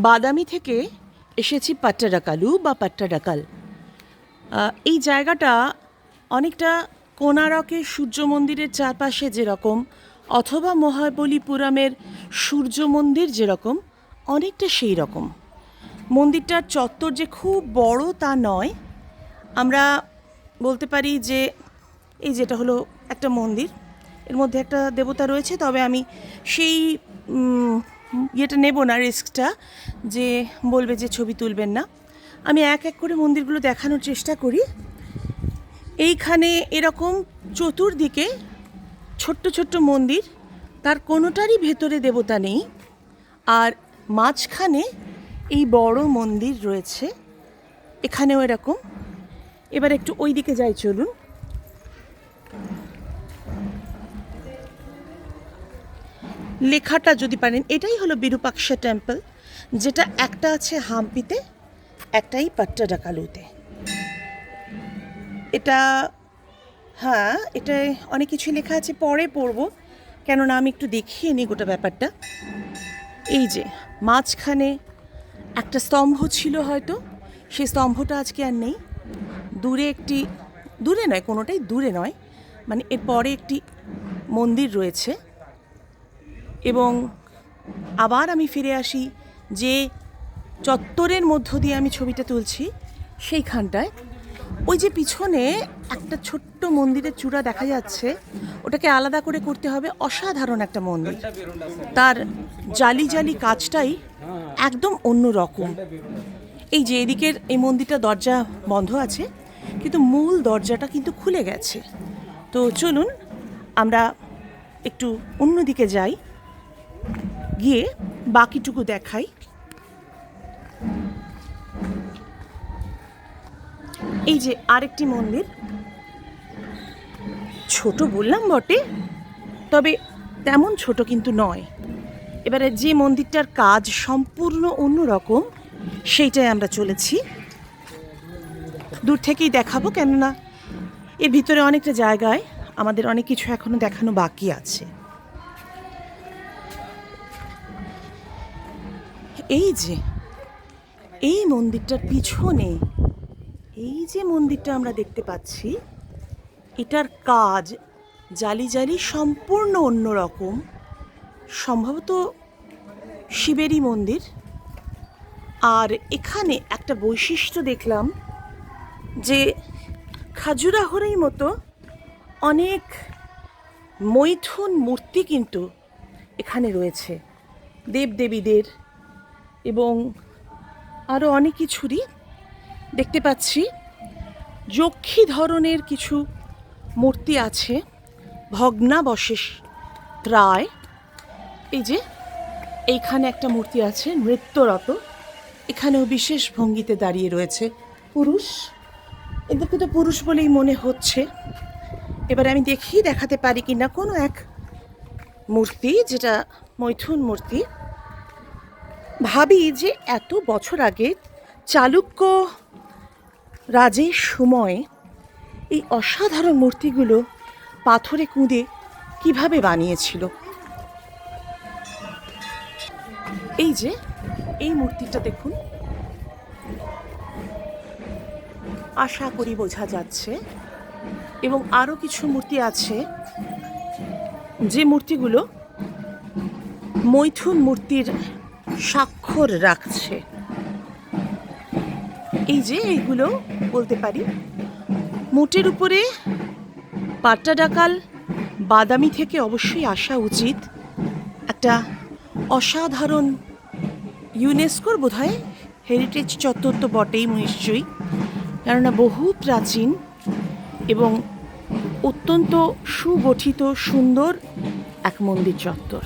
বাদামি থেকে এসেছি পাট্টাডাকালু বা পাট্টাডাকাল। এই জায়গাটা অনেকটা কোণারকের সূর্য মন্দিরের চারপাশে যেরকম, অথবা মহাবলীপুরমের সূর্য মন্দির যেরকম, অনেকটা সেই রকম। মন্দিরটার চত্বর যে খুব বড় তা নয়। আমরা বলতে পারি যে এই যেটা হলো একটা মন্দির, এর মধ্যে একটা দেবতা রয়েছে, তবে আমি সেই ইয়েটা নেব না, রিস্কটা যে বলবে যে ছবি তুলবেন না। আমি এক এক করে মন্দিরগুলো দেখানোর চেষ্টা করি। এইখানে এরকম চতুর্দিকে ছোট্ট ছোট্ট মন্দির, তার কোনোটারই ভেতরে দেবতা নেই, আর মাঝখানে এই বড় মন্দির রয়েছে। এখানেও এরকম। এবার একটু ওই দিকে যাই, চলুন। লেখাটা যদি পারেন, এটাই হলো বিরূপাক্ষা টেম্পল, যেটা একটা আছে হাম্পিতে, একটাই পাট্টাডাকালুতে। এটা এটায় অনেক কিছু লেখা আছে, পরে পড়বো, কেননা আমি একটু দেখিয়ে নিই গোটা ব্যাপারটা। এই যে মাঝখানে একটা স্তম্ভ ছিল, হয়তো সেই স্তম্ভটা আজকে আর নেই। দূরে নয়, কোনোটাই দূরে নয়, মানে এর পরে একটি মন্দির রয়েছে। এবং আবার আমি ফিরে আসি যে চত্বরের মধ্য দিয়ে আমি ছবিটা তুলছি, সেইখানটায় ওই যে পিছনে একটা ছোট্ট মন্দিরের চূড়া দেখা যাচ্ছে, ওটাকে আলাদা করে করতে হবে। অসাধারণ একটা মন্দির, তার জালি জালি কাজটাই একদম অন্য রকম। এই যে এদিকের এই মন্দিরটা দরজা বন্ধ আছে, কিন্তু মূল দরজাটা কিন্তু খুলে গেছে। তো চলুন আমরা একটু অন্যদিকে যাই, গিয়ে বাকিটুকু দেখাই। এই যে আরেকটি মন্দির, ছোট বললাম বটে, তবে তেমন ছোট কিন্তু নয়। এবারে যে মন্দিরটার কাজ সম্পূর্ণ অন্যরকম, সেইটাই আমরা চলেছি। দূর থেকেই দেখাবো, কেননা এর ভিতরে অনেকটা জায়গায় আমাদের অনেক কিছু এখনো দেখানো বাকি আছে। এই যে এই মন্দিরটার পিছনে এই যে মন্দিরটা আমরা দেখতে পাচ্ছি, এটার কাজ জালি জালি সম্পূর্ণ অন্যরকম। সম্ভবত শিবেরই মন্দির। আর এখানে একটা বৈশিষ্ট্য দেখলাম যে খাজুরাহোরই মতো অনেক মৈথুন মূর্তি কিন্তু এখানে রয়েছে, দেবদেবীদের এবং আরও অনেক কিছুরই দেখতে পাচ্ছি। যক্ষী ধরনের কিছু মূর্তি আছে, ভগ্নাবশেষ প্রায়। এই যে এইখানে একটা মূর্তি আছে নৃত্যরত, এখানেও বিশেষ ভঙ্গিতে দাঁড়িয়ে রয়েছে পুরুষ। এদেরকে তো পুরুষ বলেই মনে হচ্ছে। এবার আমি দেখাতে পারি কিনা কোনো এক মূর্তি, যেটা মৈথুন মূর্তি। ভাবি যে এত বছর আগে চালুক্য রাজের সময় এই অসাধারণ মূর্তিগুলো পাথরে কুঁদে কিভাবে বানিয়েছিল। এই যে এই মূর্তিটা দেখুন, আশা করি বোঝা যাচ্ছে। এবং আরও কিছু মূর্তি আছে, যে মূর্তিগুলো মৈথুন মূর্তির স্বাক্ষর রাখছে। এই যে এইগুলো বলতে পারি মোটের উপরে পাট্টাডাকাল বাদামি থেকে অবশ্যই আসা উচিত। একটা অসাধারণ ইউনেস্কোর বোধহয় হেরিটেজ চত্বর তো বটেই নিশ্চয়ই, কেননা বহু প্রাচীন এবং অত্যন্ত সুগঠিত সুন্দর এক মন্দির চত্বর।